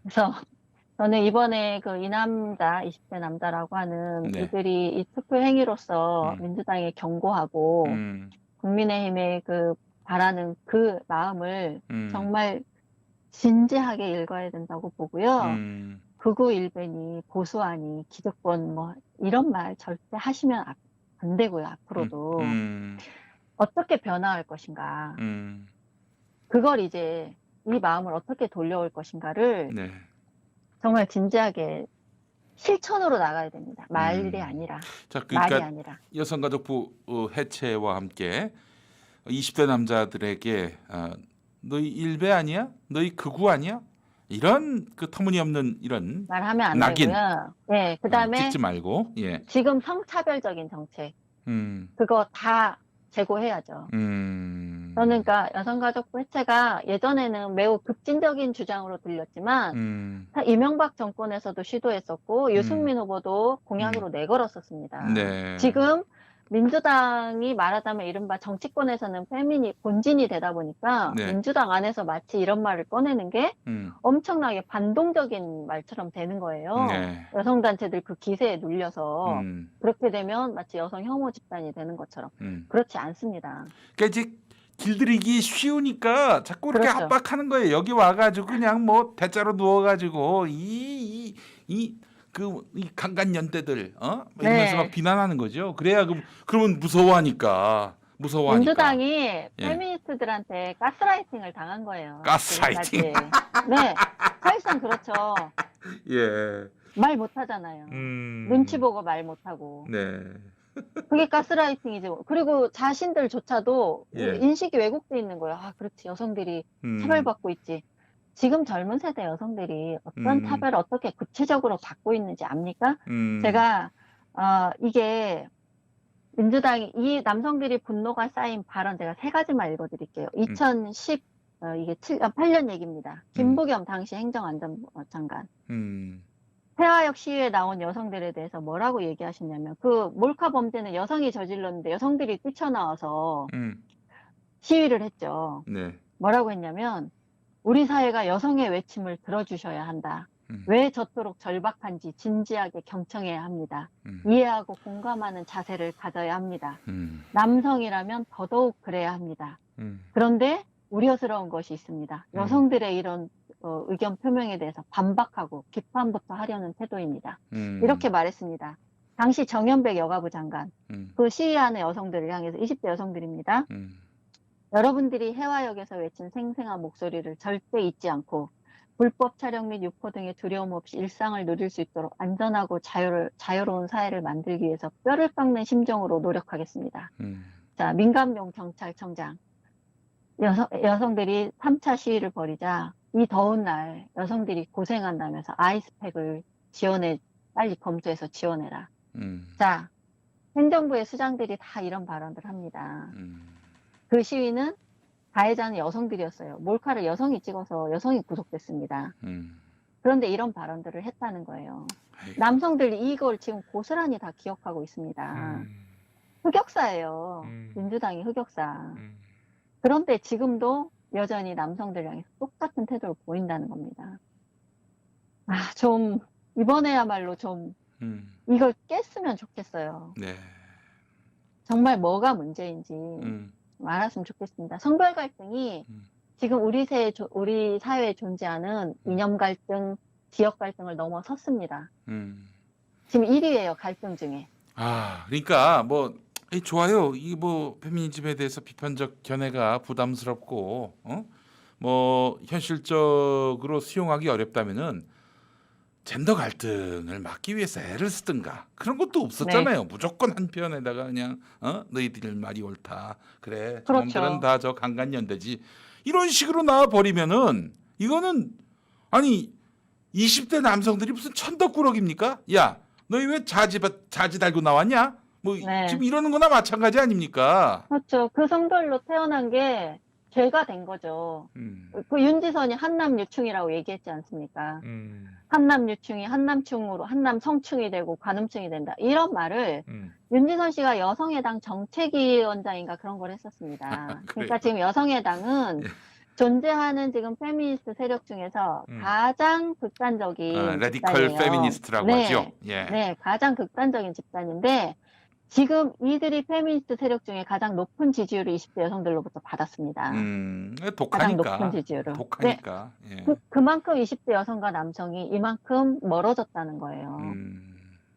그래서 저는 이번에 그 이 남자, 20대 남자라고 하는 네. 이들이 이 투표 행위로서 민주당에 경고하고 국민의힘에 그 바라는 그 마음을 정말 진지하게 읽어야 된다고 보고요. 음, 극우 일변이 보수하니 기득권 뭐 이런 말 절대 하시면 안 되고요. 앞으로도 음, 어떻게 변화할 것인가, 음, 그걸 이제 이 마음을 어떻게 돌려올 것인가를 네. 정말 진지하게 실천으로 나가야 됩니다. 말이 아니라, 자, 말이 그러니까 아니라. 여성가족부 해체와 함께 20대 남자들에게 너희 일배 아니야? 너희 극우 아니야? 이런 그 터무니없는 이런 말하면 안 낙인 되고요. 네, 그다음에 찍지 말고 예. 지금 성차별적인 정책, 음, 그거 다 제고해야죠. 저는 그러니까 여성가족부 해체가 예전에는 매우 급진적인 주장으로 들렸지만 이명박 정권에서도 시도했었고 유승민 후보도 공약으로 내걸었었습니다. 네. 지금 민주당이 말하자면 이른바 정치권에서는 본진이 되다 보니까 네. 민주당 안에서 마치 이런 말을 꺼내는 게 엄청나게 반동적인 말처럼 되는 거예요. 네. 여성단체들 그 기세에 눌려서 그렇게 되면 마치 여성 혐오 집단이 되는 것처럼. 그렇지 않습니다. 그러니까 이제 길들이기 쉬우니까 자꾸 이렇게 그렇죠. 압박하는 거예요. 여기 와가지고 그냥 뭐 대자로 누워가지고 이 강간 연대들 이러면서 네. 막 비난하는 거죠. 그래야 그러면 무서워하니까. 민주당이 페미니스트들한테 가스라이팅을 당한 거예요. 가스라이팅. 지금까지. 네, 사실상 그렇죠. 예. 말 못하잖아요. 눈치 보고 말 못하고. 네. 그게 가스라이팅이죠. 그리고 자신들조차도 예. 인식이 왜곡돼 있는 거예요. 아, 그렇지. 여성들이 차별받고 있지. 지금 젊은 세대 여성들이 어떤 차별을 어떻게 구체적으로 받고 있는지 압니까? 제가 이게 민주당이 이 남성들이 분노가 쌓인 발언 제가 3가지만 읽어드릴게요. 2010 이게 8년 얘기입니다. 김부겸 당시 행정안전장관. 태화역 시위에 나온 여성들에 대해서 뭐라고 얘기하시냐면 그 몰카 범죄는 여성이 저질렀는데 여성들이 뛰쳐나와서 시위를 했죠. 네. 뭐라고 했냐면 우리 사회가 여성의 외침을 들어주셔야 한다. 왜 저토록 절박한지 진지하게 경청해야 합니다. 이해하고 공감하는 자세를 가져야 합니다. 남성이라면 더더욱 그래야 합니다. 그런데 우려스러운 것이 있습니다. 여성들의 이런 의견 표명에 대해서 반박하고 비판부터 하려는 태도입니다. 이렇게 말했습니다. 당시 정연백 여가부 장관, 그 시위하는 여성들을 향해서 20대 여성들입니다. 여러분들이 해화역에서 외친 생생한 목소리를 절대 잊지 않고 불법 촬영 및 유포 등의 두려움 없이 일상을 누릴 수 있도록 안전하고 자유로운 사회를 만들기 위해서 뼈를 깎는 심정으로 노력하겠습니다. 자, 민감용 경찰청장. 여성들이 3차 시위를 벌이자 이 더운 날 여성들이 고생한다면서 아이스팩을 빨리 검토해서 지원해라. 자, 행정부의 수장들이 다 이런 발언들 합니다. 그 시위는 가해자는 여성들이었어요. 몰카를 여성이 찍어서 여성이 구속됐습니다. 그런데 이런 발언들을 했다는 거예요. 남성들이 이걸 지금 고스란히 다 기억하고 있습니다. 흑역사예요. 민주당이 흑역사. 그런데 지금도 여전히 남성들 향해서 똑같은 태도를 보인다는 겁니다. 좀 이번에야말로 좀 이걸 깼으면 좋겠어요. 네. 정말 뭐가 문제인지 말았으면 좋겠습니다. 성별 갈등이 지금 우리 사회에 존재하는 이념 갈등, 지역 갈등을 넘어섰습니다. 지금 1위예요, 갈등 중에. 그러니까 좋아요. 이 페미니즘에 대해서 비판적 견해가 부담스럽고 현실적으로 수용하기 어렵다면은 젠더 갈등을 막기 위해서 애를 쓰든가 그런 것도 없었잖아요. 무조건 한 편에다가 그냥 너희들 말이 옳다. 그래. 그렇죠. 저놈들은 다 저 강간연대지. 이런 식으로 나와 버리면은 이거는 아니 20대 남성들이 무슨 천덕꾸러기입니까? 야, 너희 왜 자지 달고 나왔냐? 지금 이러는 거나 마찬가지 아닙니까? 그렇죠. 그 성별로 태어난 게 죄가 된 거죠. 그 윤지선이 한남유충이라고 얘기했지 않습니까? 한남유충이 한남성충이 되고 관음충이 된다. 이런 말을 윤지선 씨가 여성해당 정책위원장인가 그런 걸 했었습니다. 그러니까 지금 여성해당은 존재하는 지금 페미니스트 세력 중에서 가장 극단적인 레디컬 집단이에요. 페미니스트라고 하죠. 네, 가장 극단적인 집단인데 지금 이들이 페미니스트 세력 중에 가장 높은 지지율을 20대 여성들로부터 받았습니다. 가장 독하니까. 높은 지지율을. 네, 독하니까. 예. 그만큼 20대 여성과 남성이 이만큼 멀어졌다는 거예요.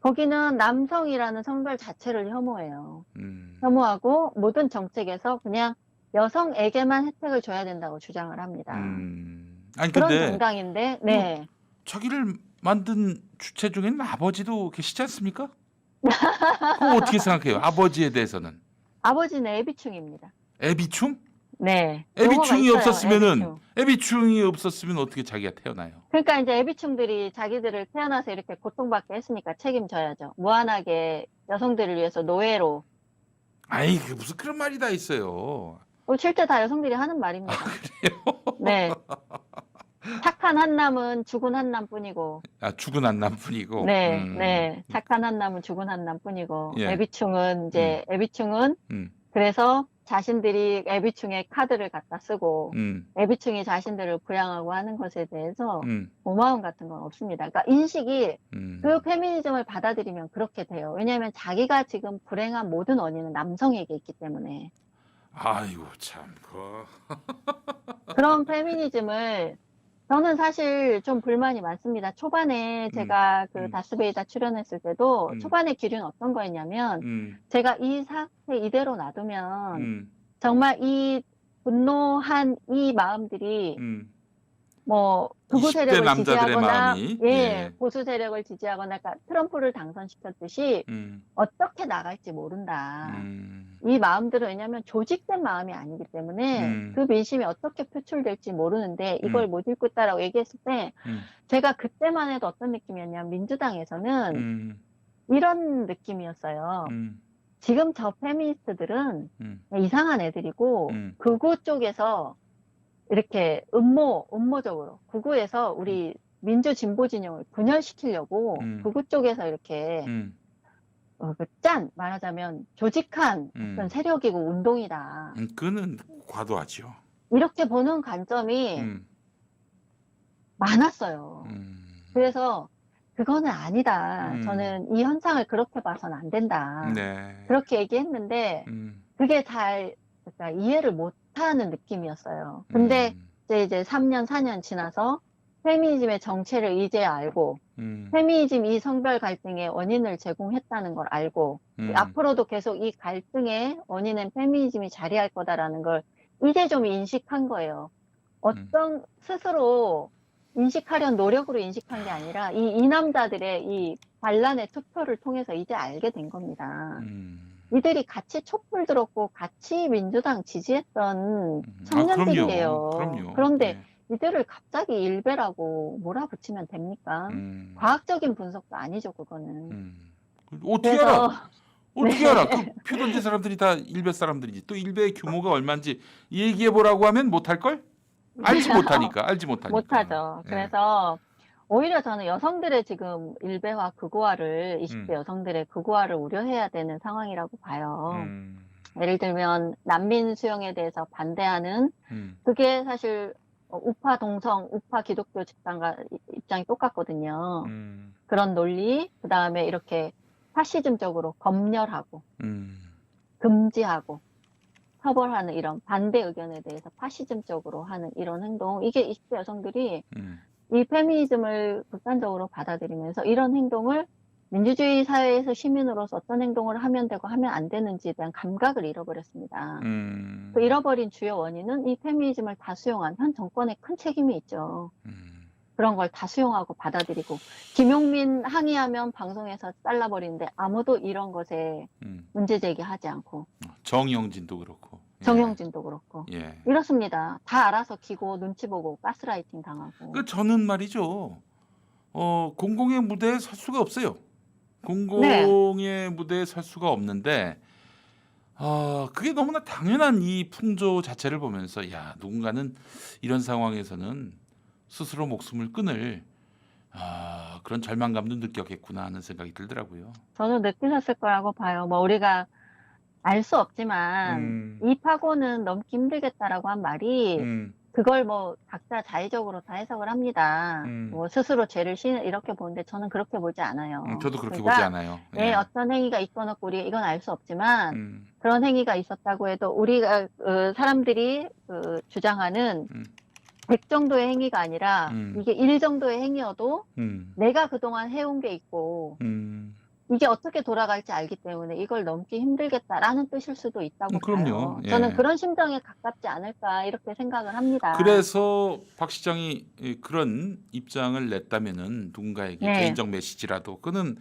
거기는 남성이라는 성별 자체를 혐오해요. 혐오하고 모든 정책에서 그냥 여성에게만 혜택을 줘야 된다고 주장을 합니다. 아니 그런 근데 정당인데, 네. 자기를 만든 주체 중에는 아버지도 계시지 않습니까? 그거 어떻게 생각해요? 아버지에 대해서는. 아버지는 애비충입니다. 애비충? 네. 애비충이 용어가 있어요, 없었으면은 애비충. 애비충이 없었으면 어떻게 자기가 태어나요? 그러니까 이제 애비충들이 자기들을 태어나서 이렇게 고통받게 했으니까 책임져야죠. 무한하게 여성들을 위해서 노예로. 아이 그 무슨 그런 말이 다 있어요. 실제 다 여성들이 하는 말입니다. 네. 착한 한남은 죽은 한남뿐이고. 아 죽은 한남뿐이고. 네, 네. 착한 한남은 죽은 한남뿐이고. 예. 애비충은 애비충은 그래서 자신들이 애비충의 카드를 갖다 쓰고 애비충이 자신들을 부양하고 하는 것에 대해서 고마움 같은 건 없습니다. 그러니까 인식이 그 페미니즘을 받아들이면 그렇게 돼요. 왜냐하면 자기가 지금 불행한 모든 원인은 남성에게 있기 때문에. 아이고 참. 그런 페미니즘을 저는 사실 좀 불만이 많습니다. 초반에 제가 그 다스베이다 출연했을 때도 초반에 기류는 어떤 거였냐면 제가 이 사태 이대로 놔두면 정말 이 분노한 이 마음들이 뭐 극우 20대 세력을 남자들의 지지하거나 마음이 보수 세력을 지지하거나 그러니까 트럼프를 당선시켰듯이 어떻게 나갈지 모른다. 이 마음들은 왜냐하면 조직된 마음이 아니기 때문에 그 민심이 어떻게 표출될지 모르는데 이걸 못 읽겠다라고 얘기했을 때 제가 그때만 해도 어떤 느낌이었냐면 민주당에서는 이런 느낌이었어요. 지금 저 페미니스트들은 이상한 애들이고 극우 쪽에서 이렇게 음모적으로 극우에서 우리 민주 진보 진영을 분열시키려고 극우 쪽에서 이렇게 말하자면 조직한 어떤 세력이고 운동이다. 그는 과도하죠. 이렇게 보는 관점이 많았어요. 그래서 그거는 아니다. 저는 이 현상을 그렇게 봐서는 안 된다. 네. 그렇게 얘기했는데 그게 잘 그러니까 이해를 못하는 느낌이었어요. 근데 이제 3년, 4년 지나서 페미니즘의 정체를 이제 알고 페미니즘 이 성별 갈등의 원인을 제공했다는 걸 알고 앞으로도 계속 이 갈등의 원인은 페미니즘이 자리할 거다라는 걸 이제 좀 인식한 거예요. 어떤 스스로 인식하려는 노력으로 인식한 게 아니라 이 남자들의 이 반란의 투표를 통해서 이제 알게 된 겁니다. 이들이 같이 촛불 들었고 같이 민주당 지지했던 청년들이에요. 그럼요. 그런데 이들을 갑자기 일베라고 몰아붙이면 됩니까? 과학적인 분석도 아니죠, 그거는. 어떻게 알아? 어떻게 알아? 그 표 던진 사람들이 다 일베 사람들이지. 또 일베의 규모가 얼마인지 얘기해 보라고 하면 못할 걸? 알지 못하니까. 못하죠. 그래서 오히려 저는 여성들의 지금 일베화, 극우화를 20대 여성들의 극우화를 우려해야 되는 상황이라고 봐요. 예를 들면 난민 수용에 대해서 반대하는 그게 사실 우파 동성, 우파 기독교 집단과 입장이 똑같거든요. 그런 논리, 그 다음에 이렇게 파시즘적으로 검열하고 금지하고 처벌하는 이런 반대 의견에 대해서 파시즘적으로 하는 이런 행동, 이게 20대 여성들이 이 페미니즘을 극단적으로 받아들이면서 이런 행동을 민주주의 사회에서 시민으로서 어떤 행동을 하면 되고 하면 안 되는지에 대한 감각을 잃어버렸습니다. 그 잃어버린 주요 원인은 이 페미니즘을 다 수용한 현 정권에 큰 책임이 있죠. 그런 걸 다 수용하고 받아들이고 김용민 항의하면 방송에서 잘라버리는데 아무도 이런 것에 문제 제기하지 않고 정영진도 그렇고 정영진도 그렇고 예. 이렇습니다. 다 알아서 키고 눈치 보고 가스라이팅 당하고. 그 저는 말이죠. 공공의 무대에 설 수가 없어요. 공공의 무대에 설 수가 없는데 그게 너무나 당연한 이 풍조 자체를 보면서 야 누군가는 이런 상황에서는 스스로 목숨을 끊을 그런 절망감도 느꼈겠구나 하는 생각이 들더라고요. 저도 느끼셨을 거라고 봐요. 뭐 우리가 알 수 없지만 이 파고는 넘기 힘들겠다라고 한 말이 그걸 뭐 각자 자의적으로 다 해석을 합니다. 뭐 스스로 죄를 이렇게 보는데 저는 그렇게 보지 않아요. 저도 그렇게 보지 그러니까 않아요. 네, 예. 어떤 행위가 있건 없고 우리가 이건 알 수 없지만 음, 그런 행위가 있었다고 해도 우리가 사람들이 주장하는 100 정도의 행위가 아니라 이게 1 정도의 행위여도 내가 그동안 해온 게 있고 이게 어떻게 돌아갈지 알기 때문에 이걸 넘기 힘들겠다라는 뜻일 수도 있다고 그럼요. 봐요. 예. 저는 그런 심정에 가깝지 않을까 이렇게 생각을 합니다. 그래서 박 시장이 그런 입장을 냈다면은 누군가에게 네. 개인적 메시지라도 그는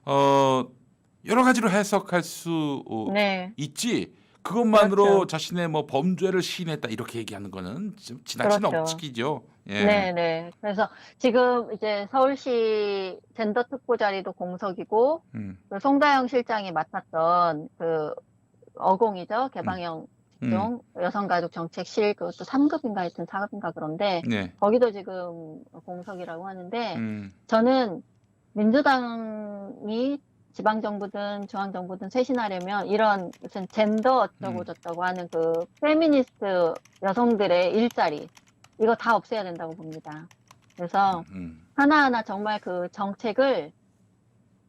여러 가지로 해석할 수 네. 있지. 그것만으로 그렇죠. 자신의 뭐 범죄를 시인했다 이렇게 얘기하는 거는 좀 지나친 그렇죠. 억측이죠. 예. 네네. 그래서 지금 이제 서울시 젠더 특보 자리도 공석이고, 그 송다영 실장이 맡았던 그 어공이죠. 개방형 직종 여성가족 정책실 그것도 3급인가 하여튼 4급인가 그런데 네. 거기도 지금 공석이라고 하는데 저는 민주당이 지방정부든 중앙정부든 쇄신하려면 이런 무슨 젠더 어쩌고 저쩌고 하는 그 페미니스트 여성들의 일자리 이거 다 없애야 된다고 봅니다. 그래서 하나하나 정말 그 정책을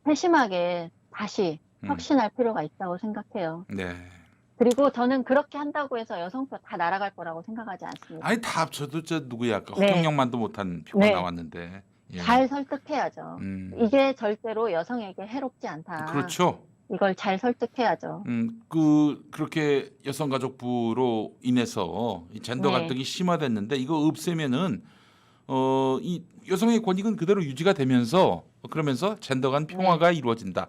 세심하게 다시 혁신할 필요가 있다고 생각해요. 네. 그리고 저는 그렇게 한다고 해서 여성표 다 날아갈 거라고 생각하지 않습니다. 아니 다 합쳐도 저 누구야? 아까 네. 허경영만도 못한 표가 네. 나왔는데. 예. 잘 설득해야죠. 이게 절대로 여성에게 해롭지 않다. 그렇죠. 이걸 잘 설득해야죠. 그렇게 여성가족부로 인해서 이 젠더 네. 갈등이 심화됐는데 이거 없애면은 이 여성의 권익은 그대로 유지가 되면서 그러면서 젠더 간 평화가 이루어진다.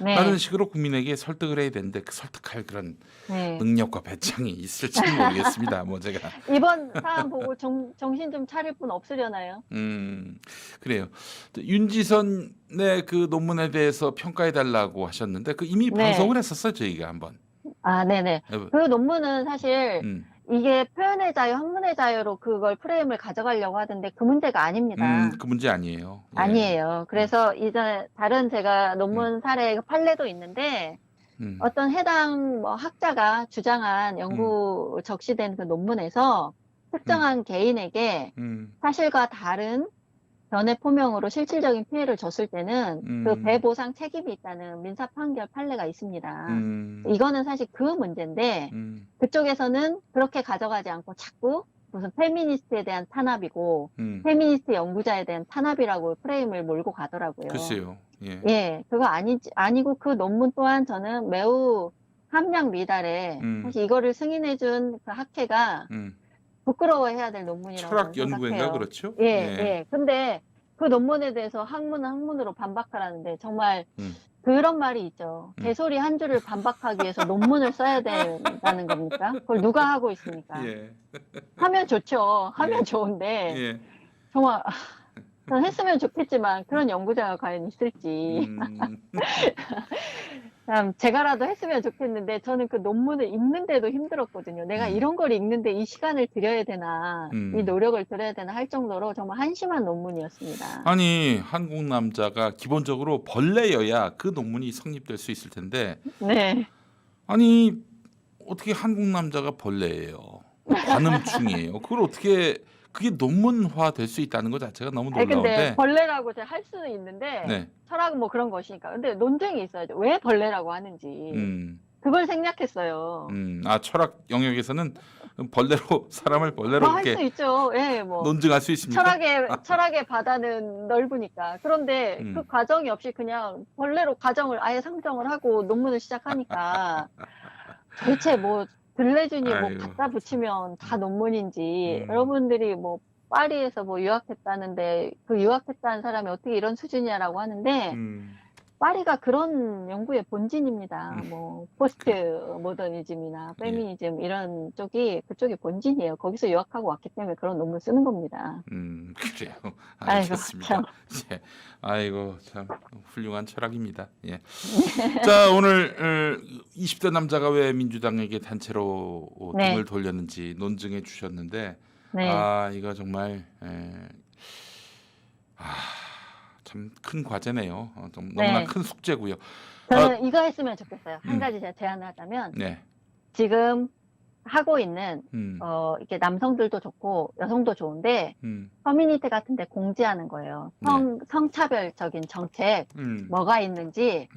네. 라는 식으로 국민에게 설득을 해야 되는데 그 설득할 그런 네. 능력과 배짱이 있을지는 모르겠습니다. 뭐 제가 이번 사안 보고 정신 좀 차릴 분 없으려나요? 그래요. 윤지선의 그 논문에 대해서 평가해 달라고 하셨는데 그 이미 네. 방송을 했었어요 저희가 한번. 아, 네네. 그 논문은 사실 이게 표현의 자유, 학문의 자유로 그걸 프레임을 가져가려고 하던데 그 문제가 아닙니다. 그 문제 아니에요. 예. 아니에요. 그래서 이제 다른 제가 논문 사례 판례도 있는데 어떤 해당 뭐 학자가 주장한 연구 적시된 그 논문에서 특정한 개인에게 사실과 다른 변의 포명으로 실질적인 피해를 줬을 때는 그 배보상 책임이 있다는 민사 판결 판례가 있습니다. 이거는 사실 그 문제인데 그쪽에서는 그렇게 가져가지 않고 자꾸 무슨 페미니스트에 대한 탄압이고 페미니스트 연구자에 대한 탄압이라고 프레임을 몰고 가더라고요. 글쎄요. 예. 예, 그거 아니고 그 논문 또한 저는 매우 함량 미달에 사실 이거를 승인해준 그 학회가 부끄러워해야 될 논문이라고 철학 생각해요. 연구인가 그렇죠? 예, 예. 근데 그 논문에 대해서 학문은 학문으로 반박하라는데 정말 그런 말이 있죠. 개소리 한 줄을 반박하기 위해서 논문을 써야 된다는 겁니까? 그걸 누가 하고 있습니까? 예. 하면 좋죠. 하면 예. 좋은데 예. 정말 전 했으면 좋겠지만 그런 연구자가 과연 있을지 참 제가라도 했으면 좋겠는데 저는 그 논문을 읽는데도 힘들었거든요. 내가 이런 걸 읽는데 이 시간을 들여야 되나 이 노력을 들여야 되나 할 정도로 정말 한심한 논문이었습니다. 아니 한국 남자가 기본적으로 벌레여야 그 논문이 성립될 수 있을 텐데 네. 아니 어떻게 한국 남자가 벌레예요? 관음충이에요. 그걸 어떻게 그게 논문화 될 수 있다는 것 자체가 너무 아니, 근데 놀라운데. 벌레라고 제가 할 수는 있는데 네. 철학은 뭐 그런 것이니까. 근데 논쟁이 있어야죠. 왜 벌레라고 하는지. 그걸 생략했어요. 아 철학 영역에서는 벌레로 사람을 벌레로 할 수 이렇게 있죠. 예, 뭐 논증할 수 있습니까? 철학의 바다는 넓으니까. 그런데 그 과정이 없이 그냥 벌레로 과정을 아예 상정을 하고 논문을 시작하니까 도대체 뭐 들레준이 뭐 아이고. 갖다 붙이면 다 논문인지 여러분들이 뭐 파리에서 뭐 유학했다는데 그 유학했다는 사람이 어떻게 이런 수준이야라고 하는데 파리가 그런 연구의 본진입니다. 뭐 포스트 모더니즘이나 페미니즘 이런 쪽이 그쪽이 본진이에요. 거기서 유학하고 왔기 때문에 그런 논문 쓰는 겁니다. 그래요. 아이고, 알겠습니다. 참. 예. 아이고 참 훌륭한 철학입니다. 예. 자 오늘 20대 남자가 왜 민주당에게 단체로 네. 등을 돌렸는지 논증해 주셨는데 네. 아 이거 정말 참 큰 과제네요. 좀 너무나 네. 큰 숙제고요. 저는 이거 했으면 좋겠어요. 한 가지 제가 제안을 하자면 네. 지금 하고 있는 이렇게 남성들도 좋고 여성도 좋은데 커뮤니티 같은 데 공지하는 거예요. 성차별적인 정책 뭐가 있는지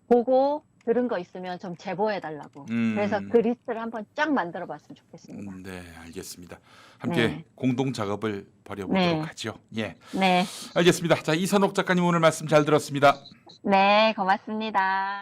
보고 들은 거 있으면 좀 제보해 달라고. 그래서 그 리스트를 한번 쫙 만들어 봤으면 좋겠습니다. 네, 알겠습니다. 함께 공동 작업을 벌여보도록 하죠. 예. 네. 알겠습니다. 자, 이선옥 작가님 오늘 말씀 잘 들었습니다. 네, 고맙습니다.